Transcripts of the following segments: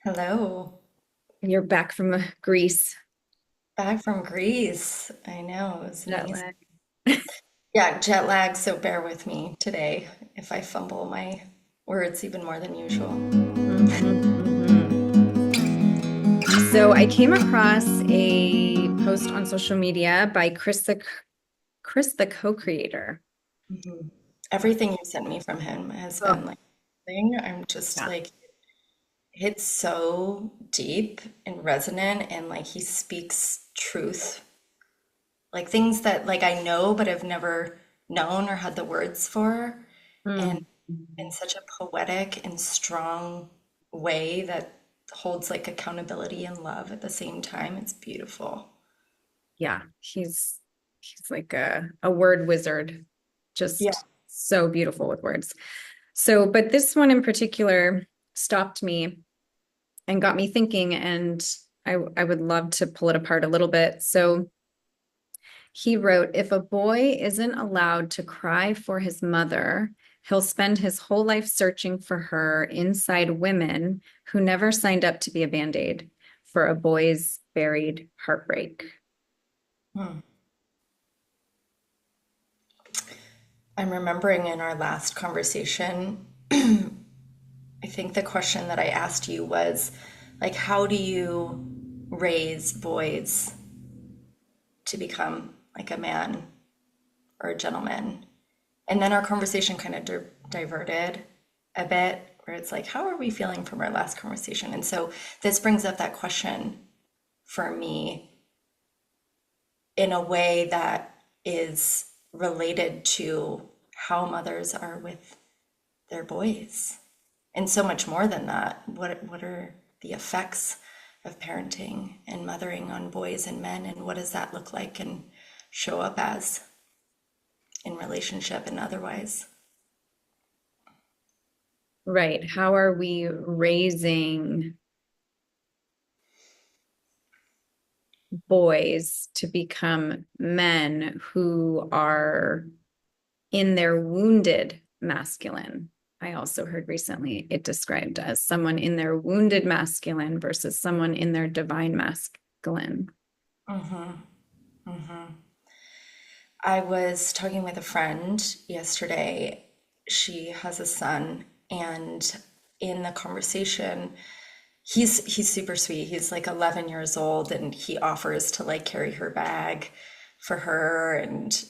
Hello. You're back from Greece. Back from Greece. I know, it was Jet amazing. lag. Yeah, jet lag, so bear with me today if I fumble my words even more than usual. Mhm. So I came across a post on social media by Chris, the co-creator. Mhm. Everything you sent me from him has Oh, been like thing. I'm just yeah. like it's so deep and resonant and like he speaks truth. Like things that like I know but have never known or had the words for. And Mm. in such a poetic and strong way that holds like accountability and love at the same time. It's beautiful. Yeah, he's like a word wizard. Yeah. Just so beautiful with words. So, but this one in particular stopped me and got me thinking, and I would love to pull it apart a little bit. So he wrote, if a boy isn't allowed to cry for his mother, he'll spend his whole life searching for her inside women who never signed up to be a band-aid for a boy's buried heartbreak. Hmm. I'm remembering in our last conversation, I think the question that I asked you was like, how do you raise boys to become like a man or a gentleman? And then our conversation kind of diverted a bit, where it's like, how are we feeling from our last conversation? And so this brings up that question for me in a way that is related to how mothers are with their boys. And so much more than that. What are the effects of parenting and mothering on boys and men, and what does that look like and show up as in relationship and otherwise? Right. How are we raising boys to become men who are in their wounded masculine? I also heard recently it described as someone in their wounded masculine versus someone in their divine masculine. Mm-hmm. Mm-hmm. I was talking with a friend yesterday. She has a son, and in the conversation, he's super sweet. He's like 11 years old, and he offers to like carry her bag for her, and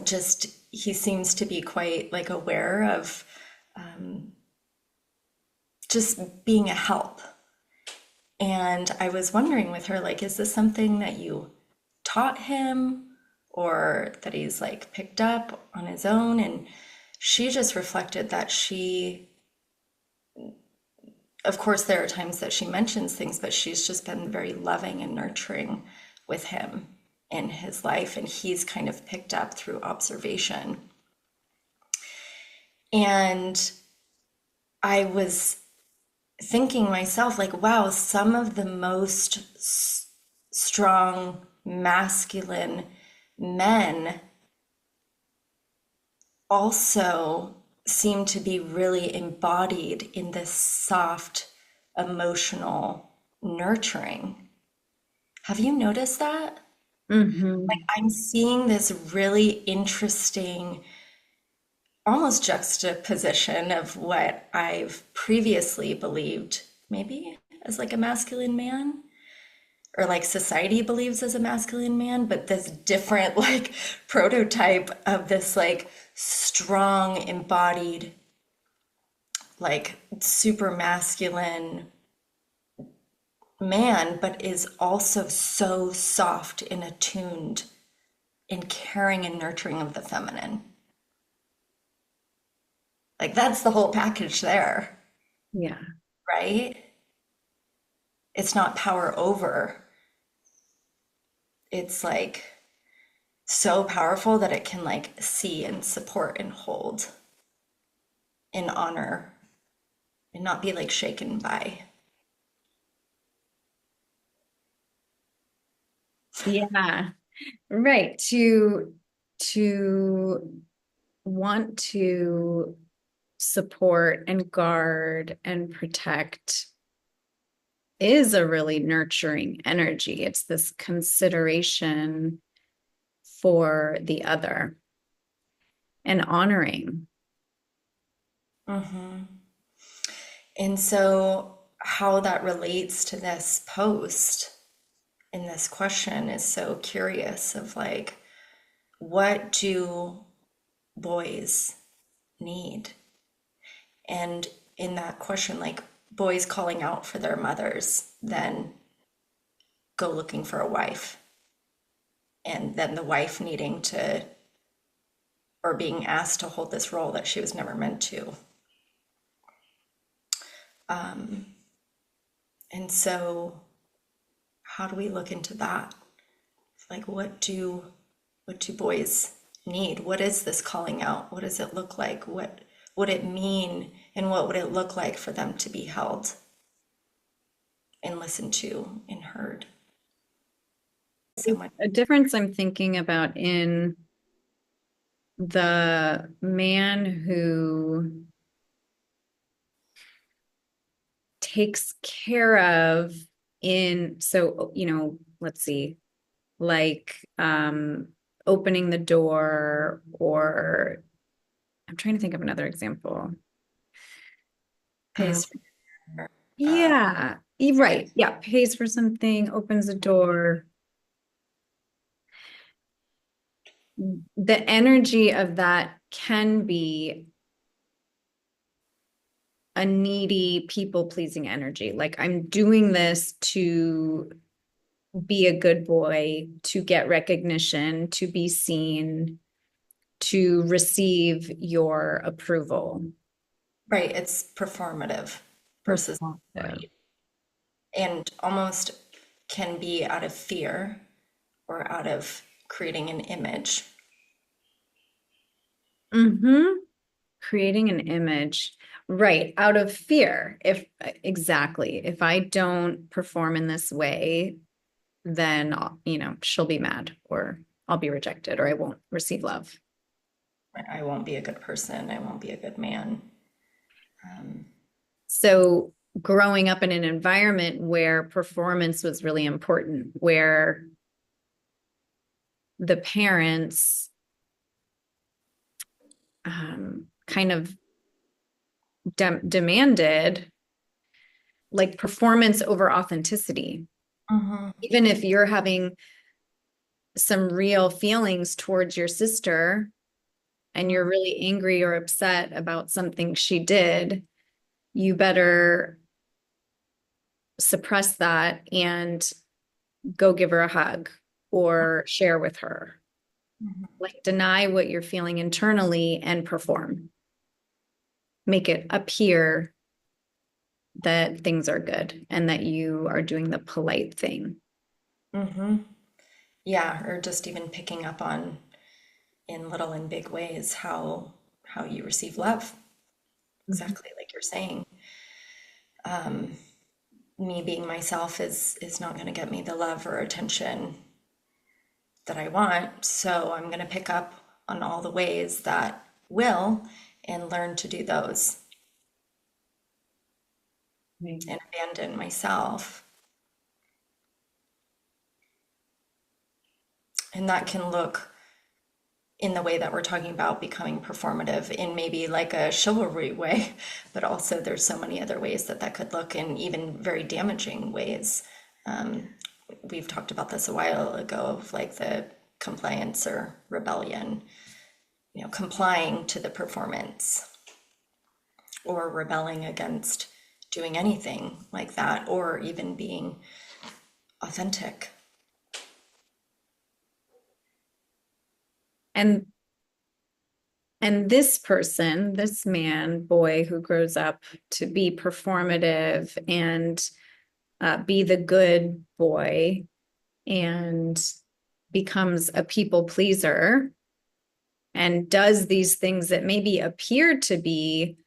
just he seems to be quite like aware of just being a help. And I was wondering with her, like, is this something that you taught him or that he's like picked up on his own? And she just reflected that she, of course, there are times that she mentions things, but she's just been very loving and nurturing with him in his life. And he's kind of picked up through observation. And I was thinking myself, like, wow, some of the most strong masculine men also seem to be really embodied in this soft, emotional nurturing. Have you noticed that? Like, Hmm. I'm seeing this really interesting, almost juxtaposition of what I've previously believed, maybe as like a masculine man, or like society believes as a masculine man, but this different like prototype of this like strong embodied like super masculine man, but is also so soft and attuned and caring and nurturing of the feminine. Like that's the whole package there, Yeah. right? It's not power over. It's like so powerful that it can like see and support and hold and honor and not be like shaken by. Yeah. Right. To want to support and guard and protect is a really nurturing energy. It's this consideration for the other and honoring. Mm-hmm. And so, how that relates to this post in this question is so curious of like, what do boys need? And in that question, like boys calling out for their mothers, then go looking for a wife. And then the wife needing to, or being asked to hold this role that she was never meant to. And so, how do we look into that? Like, what do boys need? What is this calling out? What does it look like? What would it mean? And what would it look like for them to be held and listened to and heard? So much. A difference I'm thinking about in the man who takes care of so, let's see, like opening the door, or I'm trying to think of another example. Pays for, Yeah, right. Yeah, pays for something, opens the door. The energy of that can be a needy, people-pleasing energy. Like, I'm doing this to be a good boy, to get recognition, to be seen, to receive your approval. right, it's performative versus Performative. right. And almost can be out of fear or out of creating an image. Mm-hmm. Creating an image, right, out of fear. If exactly, if I don't perform in this way, then she'll be mad, or I'll be rejected, or I won't receive love. I won't be a good person. I won't be a good man. So growing up in an environment where performance was really important, where the parents kind of demanded like performance over authenticity. Mm-hmm. Even if you're having some real feelings towards your sister and you're really angry or upset about something she did, you better suppress that and go give her a hug or share with her. Like, deny what you're feeling internally and perform. Make it appear that things are good and that you are doing the polite thing. Mm-hmm. Yeah, or just even picking up on in little and big ways how you receive love. Exactly like you're saying. Me being myself is not going to get me the love or attention that I want. So I'm going to pick up on all the ways that will and learn to do those Right. and abandon myself. And that can look in the way that we're talking about becoming performative in maybe like a chivalry way, but also there's so many other ways that that could look in even very damaging ways. Um, we've talked about this a while ago of like the compliance or rebellion, complying to the performance or rebelling against doing anything like that or even being authentic. And this person, this man, boy who grows up to be performative and be the good boy and becomes a people pleaser and does these things that maybe appear to be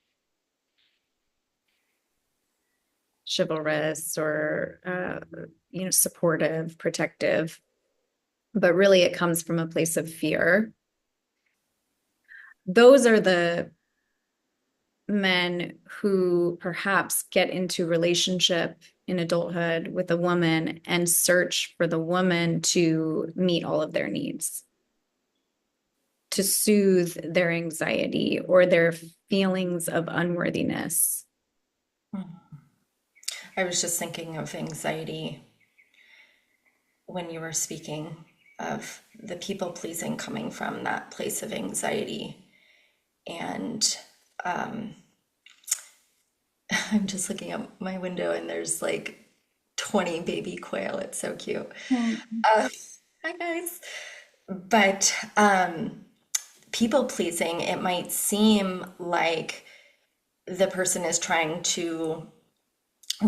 chivalrous or supportive, protective, but really it comes from a place of fear. Those are the men who perhaps get into relationship in adulthood with a woman and search for the woman to meet all of their needs, to soothe their anxiety or their feelings of unworthiness. I was just thinking of anxiety when you were speaking of the people pleasing coming from that place of anxiety. And I'm just looking out my window and there's like 20 baby quail. It's so cute. Uh, Hi, guys. But people pleasing, it might seem like the person is trying to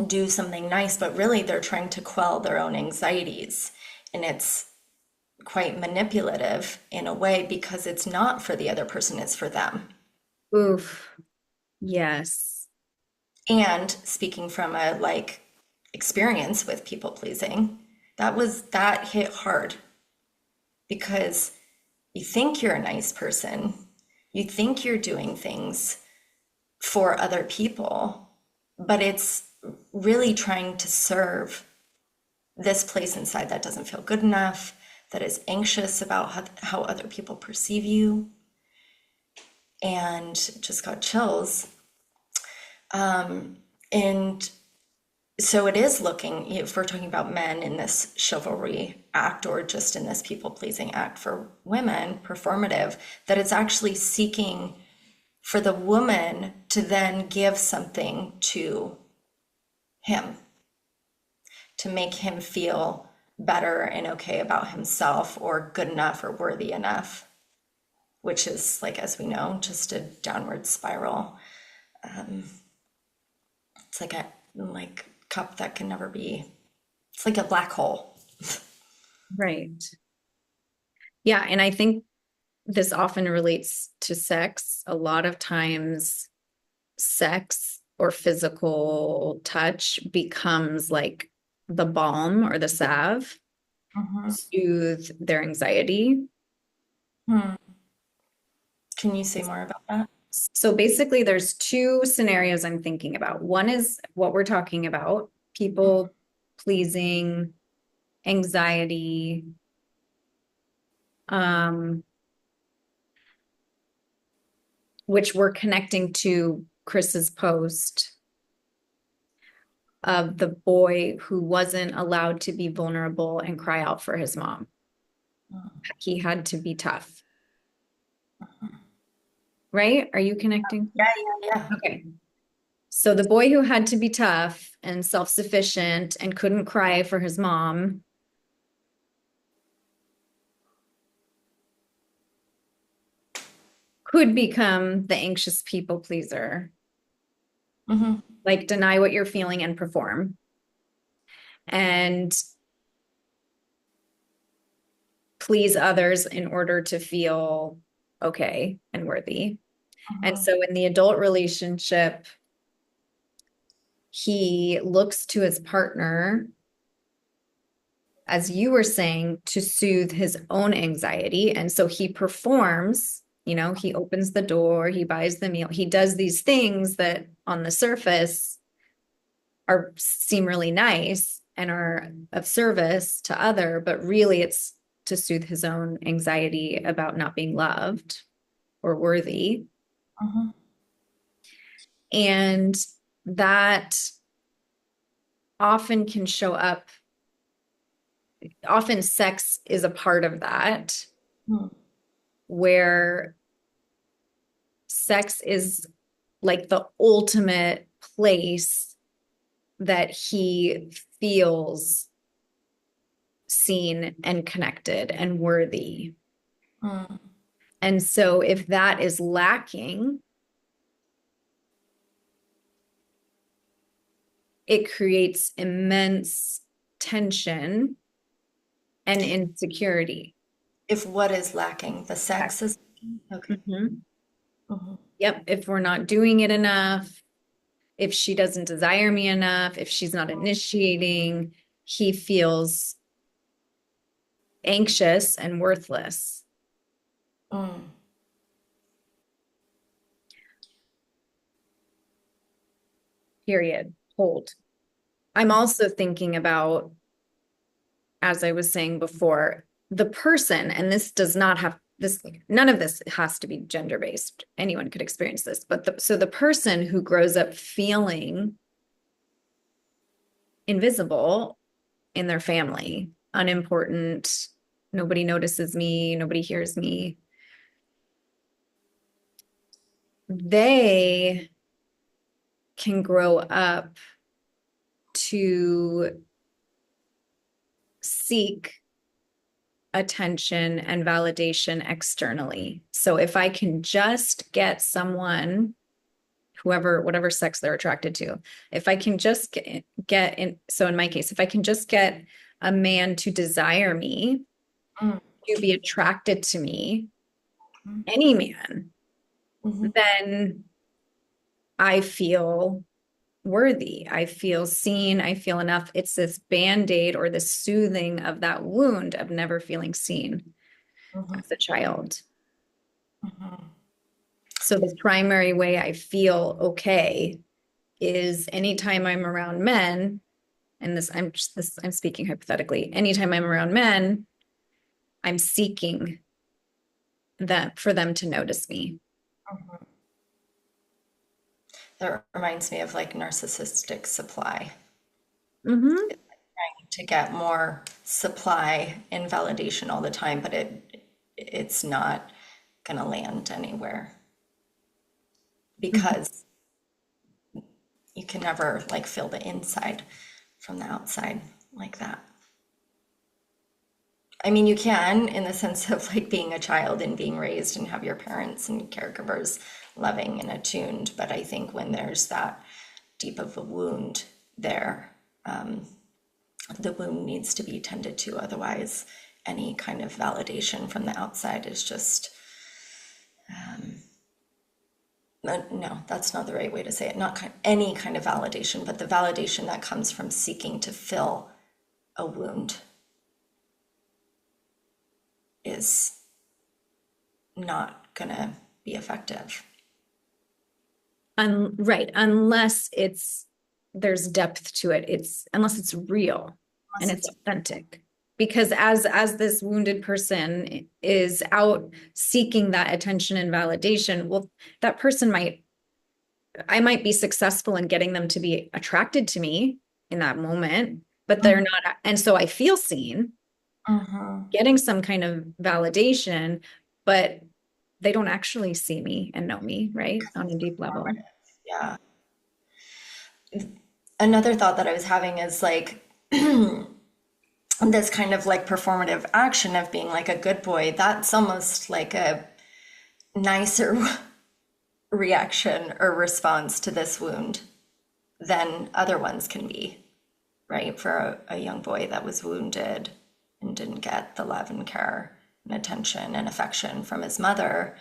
do something nice, but really they're trying to quell their own anxieties. And it's quite manipulative in a way because it's not for the other person, it's for them. Oof. Yes. And speaking from a like experience with people pleasing, that hit hard because you think you're a nice person, you think you're doing things for other people, but it's really trying to serve this place inside that doesn't feel good enough, that is anxious about how other people perceive you, and just got chills. And so it is looking, if we're talking about men in this chivalry act or just in this people pleasing act for women, performative, that it's actually seeking for the woman to then give something to him, to make him feel better and okay about himself or good enough or worthy enough, which is, like, as we know, just a downward spiral. It's like a like cup that can never be, it's like a black hole. Right. Yeah. And I think this often relates to sex. A lot of times, sex or physical touch becomes like the balm or the salve, Mhm. soothe their anxiety. Hmm. Can you say more about that? So basically, there's two scenarios I'm thinking about. One is what we're talking about, people pleasing, anxiety, um, which we're connecting to Chris's post of the boy who wasn't allowed to be vulnerable and cry out for his mom. He had to be tough, right? Are you connecting? Yeah, yeah, Okay. So the boy who had to be tough and self-sufficient and couldn't cry for his mom could become the anxious people pleaser, yeah. Hmm. like deny what you're feeling and perform. And please others in order to feel okay and worthy. And so in the adult relationship, he looks to his partner, as you were saying, to soothe his own anxiety. And so he performs, he opens the door, he buys the meal, he does these things that on the surface seem really nice and are of service to other, but really it's to soothe his own anxiety about not being loved or worthy. Hmm. And that often can show up. Often sex is a part of that, Hmm. where sex is like the ultimate place that he feels seen and connected and worthy. Hmm. And so if that is lacking, it creates immense tension and insecurity. If what is lacking, the sex is okay. Mhm. Hmm. Yep. If we're not doing it enough, if she doesn't desire me enough, if she's not initiating, he feels anxious and worthless. Mm. period, hold. I'm also thinking about, as I was saying before, the person, and this does not have this, none of this has to be gender-based. Anyone could experience this, but so the person who grows up feeling invisible in their family, unimportant, nobody notices me, nobody hears me, they can grow up to seek attention and validation externally. So if I can just get someone, whoever, whatever sex they're attracted to, if I can just get in, so in my case, if I can just get a man to desire me, Mm, to be attracted to me, any man, mhm, then I feel worthy. I feel seen. I feel enough. It's this band-aid or this soothing of that wound of never feeling seen mhm, as a child. mhm, So the primary way I feel okay is anytime I'm around men, and I'm speaking hypothetically, anytime I'm around men, I'm seeking that for them to notice me. mhm. That reminds me of like narcissistic supply, Mm-hmm. to get more supply and validation all the time, but it's not gonna land anywhere because you can never like feel the inside from the outside like that. I mean, you can in the sense of like being a child and being raised and have your parents and caregivers loving and attuned. But I think when there's that deep of a wound there, the wound needs to be tended to. Otherwise, any kind of validation from the outside is just, no, that's not the right way to say it. Not any kind of validation, but the validation that comes from seeking to fill a wound is not gonna be effective. Right, unless there's depth to it. Unless it's real and Unless it's it's authentic. Because as this wounded person is out seeking that attention and validation, well, that person I might be successful in getting them to be attracted to me in that moment, but they're not, and so I feel seen, Mhm. getting some kind of validation, but they don't actually see me and know me, right? On a deep level. Yeah. Another thought that I was having is like this kind of like performative action of being like a good boy, that's almost like a nicer reaction or response to this wound than other ones can be, right? For a young boy that was wounded and didn't get the love and care and attention and affection from his mother.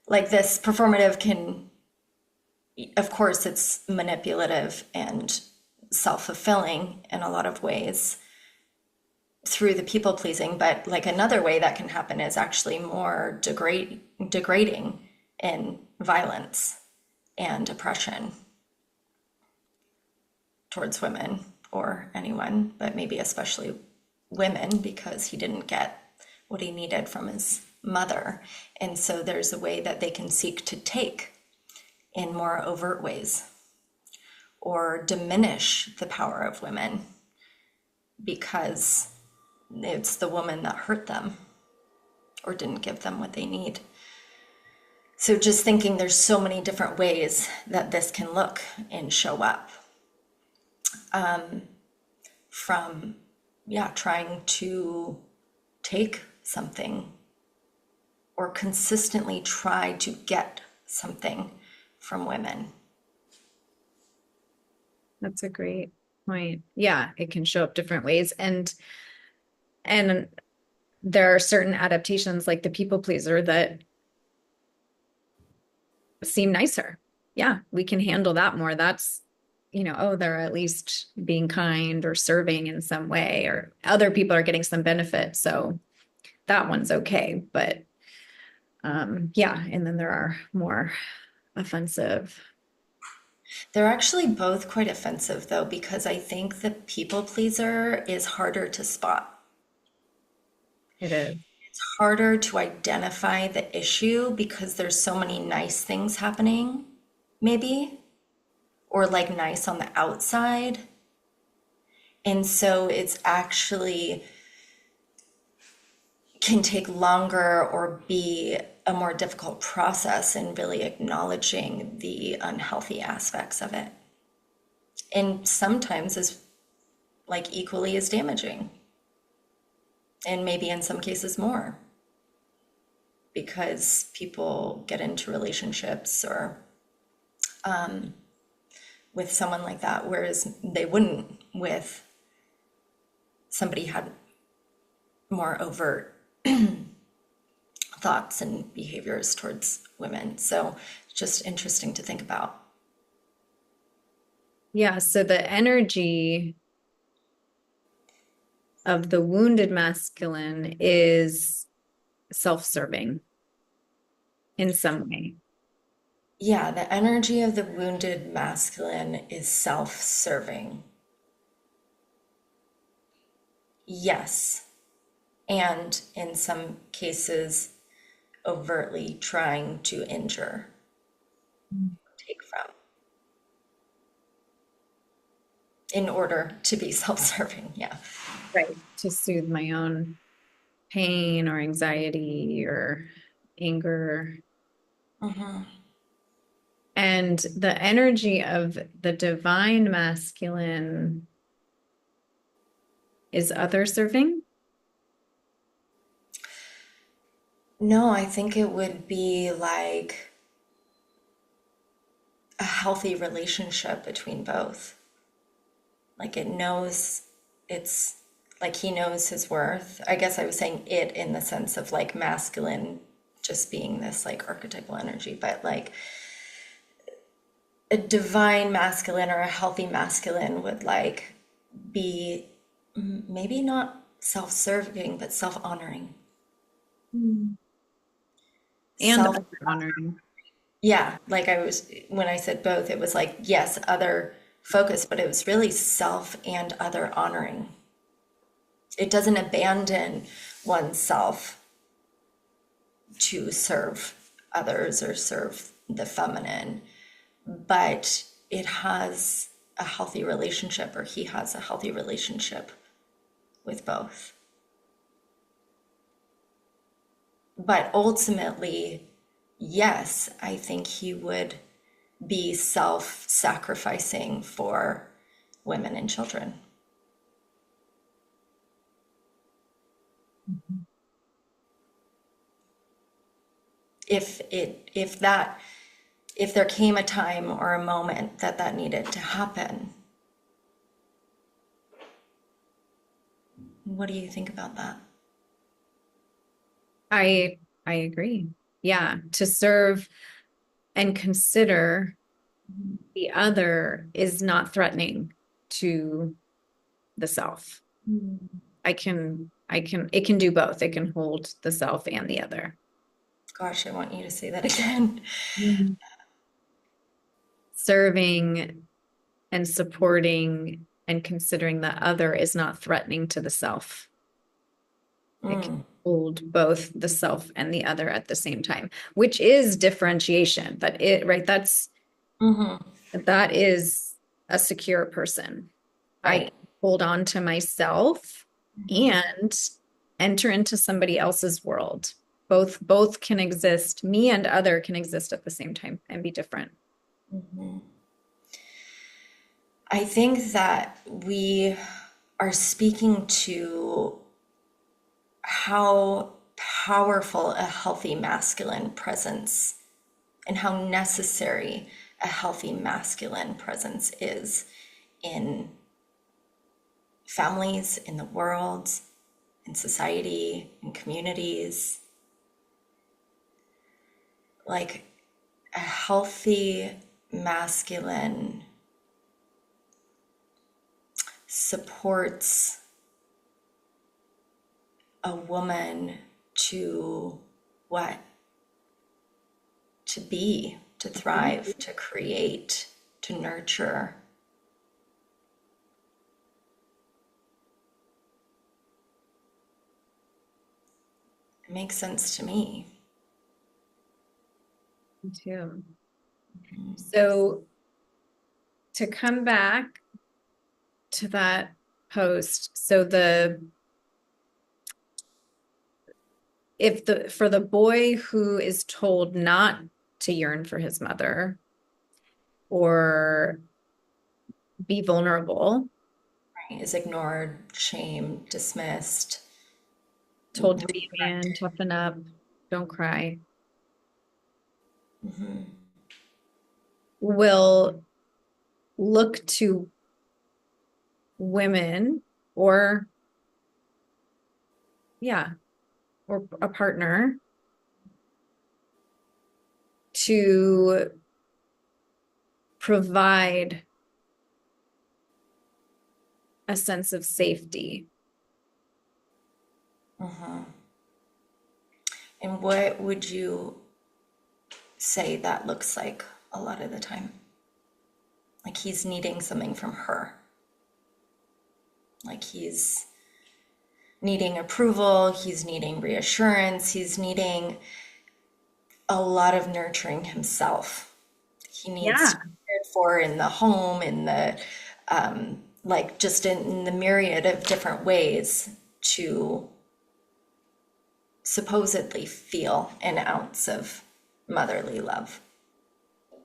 Like this performative can, of course, it's manipulative and self-fulfilling in a lot of ways through the people pleasing, but like another way that can happen is actually more degrading in violence and oppression towards women or anyone, but maybe especially women because he didn't get what he needed from his mother. And so there's a way that they can seek to take in more overt ways or diminish the power of women because it's the woman that hurt them or didn't give them what they need. So just thinking there's so many different ways that this can look and show up, from, yeah, trying to take something or consistently try to get something from women. That's a great point. Yeah, it can show up different ways. And there are certain adaptations like the people pleaser that seem nicer. Yeah, we can handle that more. That's, oh, they're at least being kind or serving in some way, or other people are getting some benefit. So that one's okay. But yeah, and then there are more offensive They're actually both quite offensive though, because I think the people pleaser is harder to spot. It is. It's harder to identify the issue because there's so many nice things happening, maybe, or like nice on the outside. And so it's actually can take longer or be a more difficult process in really acknowledging the unhealthy aspects of it. And sometimes is like equally as damaging, and maybe in some cases more, because people get into relationships or with someone like that, whereas they wouldn't with somebody had more overt thoughts and behaviors towards women. So it's just interesting to think about. Yeah, so the energy of the wounded masculine is self-serving in some way. Yeah, the energy of the wounded masculine is self-serving. Yes. And in some cases, overtly trying to injure, take from, in order to be self-serving. Yeah. Right. To soothe my own pain or anxiety or anger. And the energy of the divine masculine is other serving. No, I think it would be like a healthy relationship between both. Like it knows it's like he knows his worth. I guess I was saying it in the sense of like masculine just being this like archetypal energy, but like a divine masculine or a healthy masculine would like be maybe not self-serving, but self-honoring. Mm. And Self, other honoring. yeah, like I was, when I said both, it was like, yes, other focus, but it was really self and other honoring. It doesn't abandon oneself to serve others or serve the feminine, but it has a healthy relationship, or he has a healthy relationship with both. But ultimately, yes, I think he would be self sacrificing for women and children. If there came a time or a moment that that needed to happen. What do you think about that? I I agree. Yeah, to serve and consider the other is not threatening to the self. It can do both. It can hold the self and the other. Gosh, I want you to say that again. Mhm. Serving and supporting and considering the other is not threatening to the self. It can hold both the self and the other at the same time, which is differentiation. Right? That is a secure person. I can Right. hold on to myself and enter into somebody else's world. Both can exist. Me and other can exist at the same time and be different. I think that we are speaking to how powerful a healthy masculine presence and how necessary a healthy masculine presence is in families, in the world, in society, in communities. Like a healthy masculine supports a woman to what? To be, to thrive, to create, to nurture. It makes sense to me. Me too. So to come back to that post, so if the for the boy who is told not to yearn for his mother or be vulnerable, Is ignored, shamed, dismissed, told to be a man, toughen up, don't cry, will look to women or, yeah, or a partner to provide a sense of safety. and what would you say that looks like a lot of the time? Like he's needing something from her. Like he's needing approval, he's needing reassurance, he's needing a lot of nurturing himself. He needs Yeah. to be cared for in the home, in the like just in the myriad of different ways to supposedly feel an ounce of motherly love.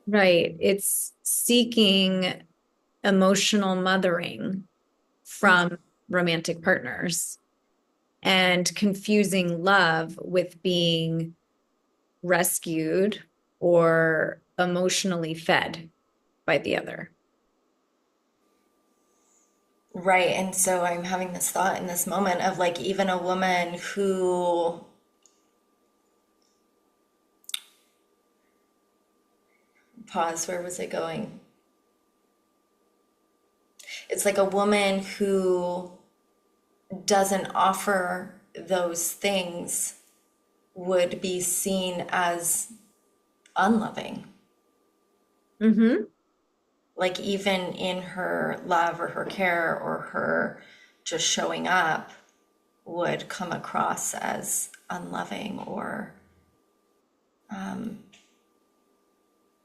Right. It's seeking emotional mothering from romantic partners and confusing love with being rescued or emotionally fed by the other. Right. And so I'm having this thought in this moment of like even a woman who, pause, where was it going? It's like a woman who doesn't offer those things would be seen as unloving. Mm-hmm. Like even in her love or her care or her just showing up would come across as unloving or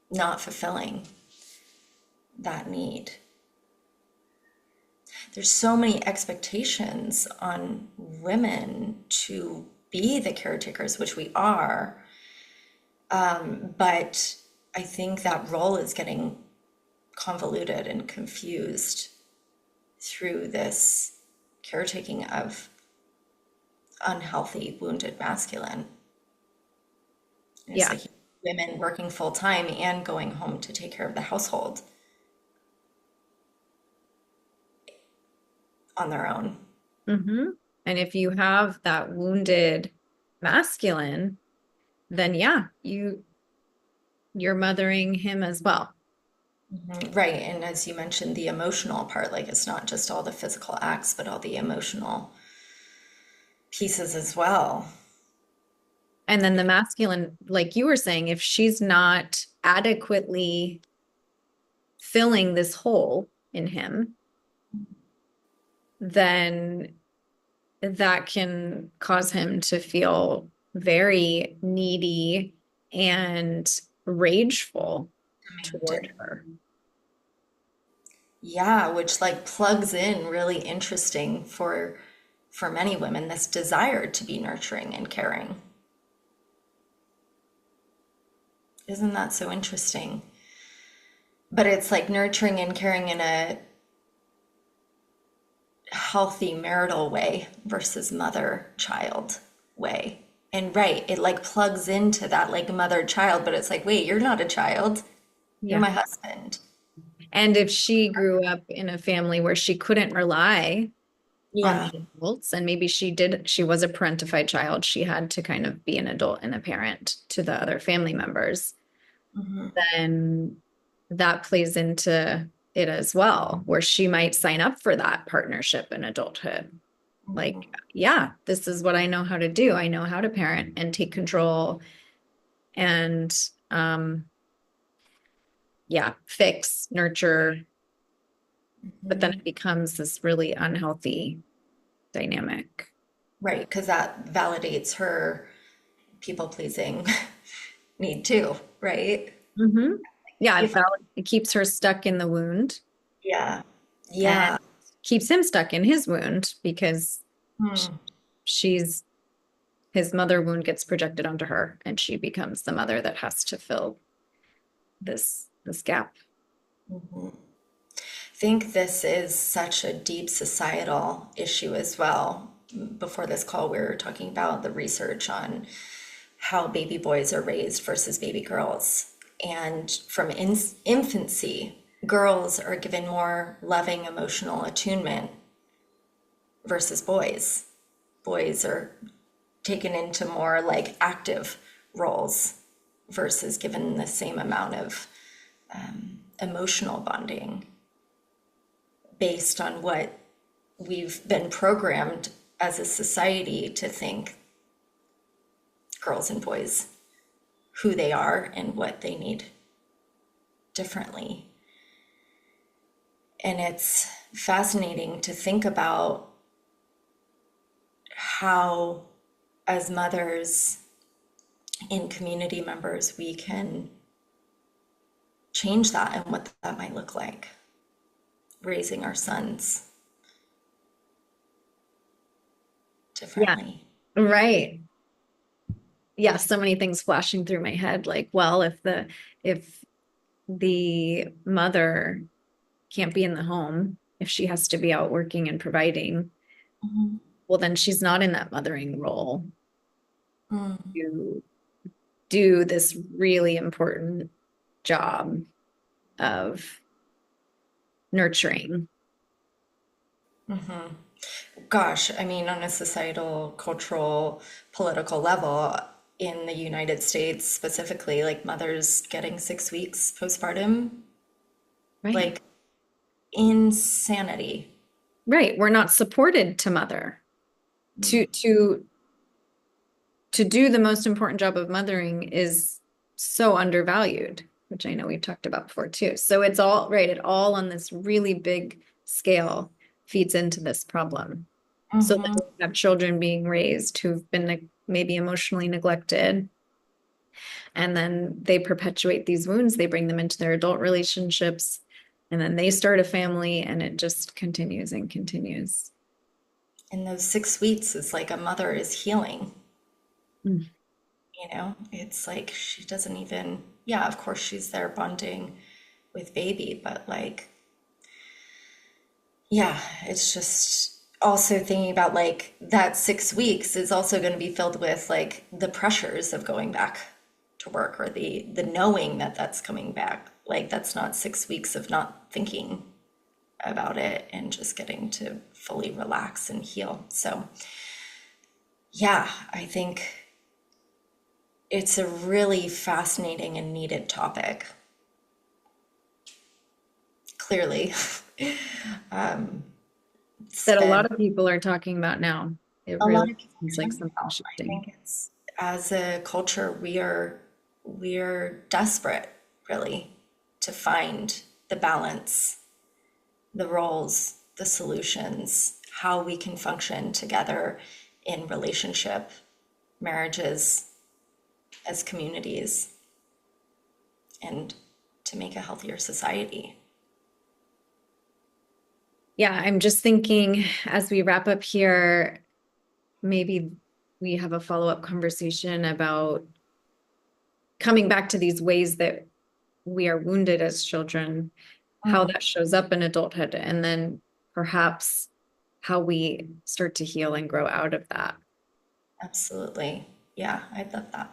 not fulfilling that need. There's so many expectations on women to be the caretakers, which we are, but I think that role is getting convoluted and confused through this caretaking of unhealthy, wounded masculine. And it's Yeah. like women working full time and going home to take care of the household on their own. Mm-hmm. And if you have that wounded masculine, then yeah, you're mothering him as well. Right. And as you mentioned, the emotional part, like it's not just all the physical acts, but all the emotional pieces as well. And then the masculine, like you were saying, if she's not adequately filling this hole in him, then that can cause him to feel very needy and rageful toward her. Yeah, which like plugs in really interesting for many women, this desire to be nurturing and caring. Isn't that so interesting? But it's like nurturing and caring in a healthy marital way versus mother-child way. And right, it like plugs into that like mother-child, but it's like, wait, you're not a child. You're Yeah. my husband. And if she grew up in a family where she couldn't rely on Yeah. the adults, and maybe she was a parentified child, she had to kind of be an adult and a parent to the other family members, then that plays into it as well, where she might sign up for that partnership in adulthood. Like, yeah, this is what I know how to do. I know how to parent and take control and yeah, fix, nurture, but then Mhm. it becomes this really unhealthy dynamic. Right, because that validates her people pleasing need too, right? Hmm. Yeah, If it keeps her stuck in the wound yeah, and yeah, keeps him stuck in his wound because sh- hmm. she's his mother wound gets projected onto her and she becomes the mother that has to fill this gap. Mhm. I think this is such a deep societal issue as well. Before this call, we were talking about the research on how baby boys are raised versus baby girls. And from infancy, girls are given more loving emotional attunement versus boys. Boys are taken into more like active roles versus given the same amount of emotional bonding based on what we've been programmed as a society to think girls and boys, who they are and what they need differently. And it's fascinating to think about how, as mothers and community members, we can change that and what that might look like raising our sons Yeah, differently. right. Yeah, so many things flashing through my head. Like, well, if the mother can't be in the home, if she has to be out working and providing, Mhm. well, then she's not in that mothering role Mm. to do this really important job of nurturing. Gosh, I mean, on a societal, cultural, political level, in the United States specifically, like mothers getting 6 weeks postpartum, Right. like insanity. Right. We're not supported to mother. To do the most important job of mothering is so undervalued, which I know we've talked about before too. So it's all right, it all on this really big scale feeds into this problem. So then Hmm. we have children being raised who've been maybe emotionally neglected, and then they perpetuate these wounds, they bring them into their adult relationships, and then they start a family, and it just continues and continues. And those 6 weeks is like a mother is healing, Mm. It's like she doesn't even, yeah, of course she's there bonding with baby, but like, yeah, it's just also thinking about like that 6 weeks is also going to be filled with like the pressures of going back to work or the knowing that that's coming back. Like that's not 6 weeks of not thinking about it and just getting to fully relax and heal. So, yeah, I think it's a really fascinating and needed topic, clearly. It's That a been lot of people are talking about now. It a really lot of people seems are like talking something about. I shifting. think it's as a culture we are desperate really to find the balance, the roles, the solutions, how we can function together in relationship, marriages, as communities, and to make a healthier society. Yeah, I'm just thinking as we wrap up here, maybe we have a follow-up conversation about coming back to these ways that we are wounded as children, how Mm, that shows up in adulthood, and then perhaps how we start to heal and grow out of that. absolutely. Yeah, I love that.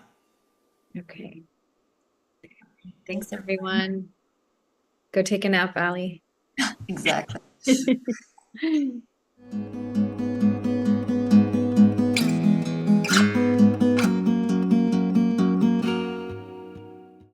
Okay. Thanks, Thanks, everyone. everyone. Go take a nap, Allie. Exactly.